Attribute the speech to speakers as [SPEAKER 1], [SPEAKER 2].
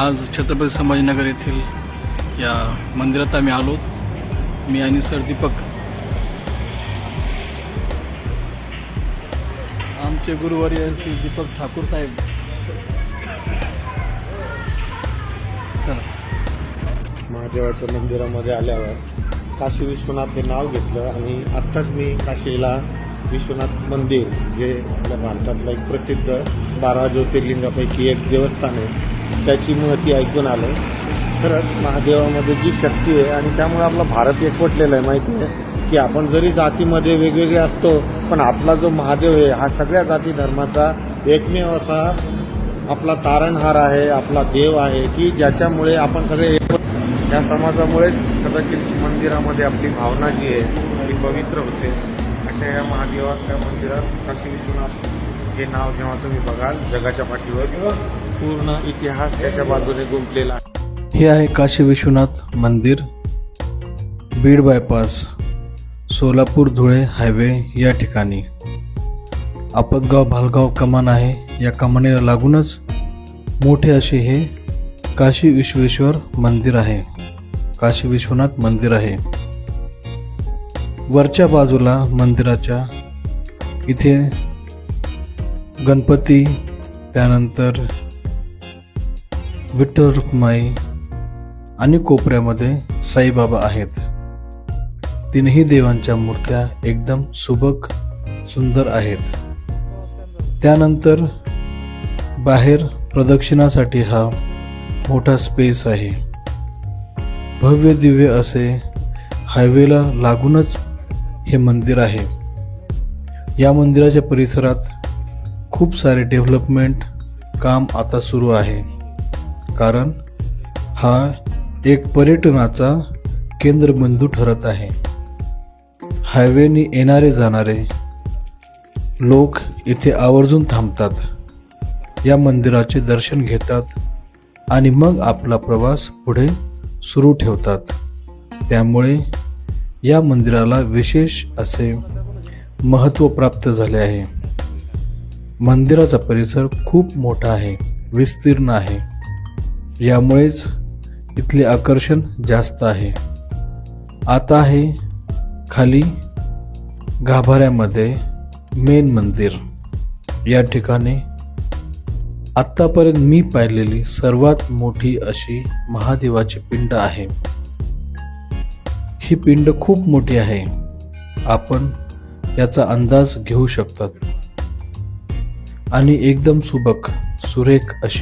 [SPEAKER 1] आज छत्रपती संभाजीनगर येथील या मंदिरात आम्ही आलो. मी आणि सर दीपक. आमचे गुरुवर्य श्री दीपक ठाकूर साहेब. चला.
[SPEAKER 2] महादेवाच्या मंदिरामध्ये आल्यावर काशी विश्वनाथ हे नाव घेतलं आणि आत्ताच मी काशीला विश्वनाथ मंदिर जे आपल्या भारतातलं एक प्रसिद्ध 12 ज्योतिर्लिंगापैकी एक देवस्थान आहे त्याची महती ऐकून आलो. खरंच महादेवामध्ये जी शक्ती आहे आणि त्यामुळे आपला भारत एकवटलेला आहे. माहिती आहे की आपण जरी जातीमध्ये वेगवेगळे असतो पण आपला जो महादेव आहे हा सगळ्या जाती धर्माचा एकमेव असा आपला तारणहार आहे, आपला देव आहे की ज्याच्यामुळे आपण सगळे त्या समाजामुळेच कदाचित मंदिरामध्ये आपली भावना जी आहे ती पवित्र होते. अशा या महादेवाच्या मंदिरात काशी विश्वनाथ हे नाव जेव्हा तुम्ही बघाल जगाच्या पाठीवर पूर्ण इतिहास त्याच्या बाजूने गुंतलेला आहे.
[SPEAKER 1] हे आहे काशी विश्वनाथ मंदिर, बीड बायपास, सोलापूर धुळे हायवे या ठिकाणी. आपतगाव भालगाव कमान आहे. या कमानीला लागूनच मोठे असे हे काशी विश्वेश्वर मंदिर आहे, काशी विश्वनाथ मंदिर आहे. वरच्या बाजूला मंदिराच्या इथे गणपती, त्यानंतर विठ्ठल रुक्माई आणि कोपऱ्यामध्ये साईबाबा आहेत. तीनही देवांच्या मूर्त्या एकदम सुबक सुंदर आहेत. त्यानंतर बाहेर प्रदक्षिणासाठी हा मोठा स्पेस आहे. भव्य दिव्य असे हायवेला लागूनच हे मंदिर आहे. या मंदिराच्या परिसरात खूप सारे डेव्हलपमेंट काम आता सुरू आहे, कारण हा एक पर्यटनाचा केंद्रबिंदू ठरत आहे. हायवेने येणारे जाणारे लोक इथे आवर्जून थांबतात, या मंदिराचे दर्शन घेतात आणि मग आपला प्रवास पुढे सुरू ठेवतात. त्यामुळे या मंदिराला विशेष असे महत्त्व प्राप्त झाले आहे. मंदिराचा परिसर खूप मोठा आहे, विस्तीर्ण आहे. यामुळेच इथले आकर्षण जास्त आहे. आता आहे खाली गाभाऱ्यामध्ये मेन मंदिर. या ठिकाणी आत्तापर्यंत मी पाहिलेली सर्वात मोठी अशी महादेवाची पिंड आहे. ही पिंड खूप मोठी आहे, आपण याचा अंदाज घेऊ शकतात. आणि एकदम सुबक सुरेख अशी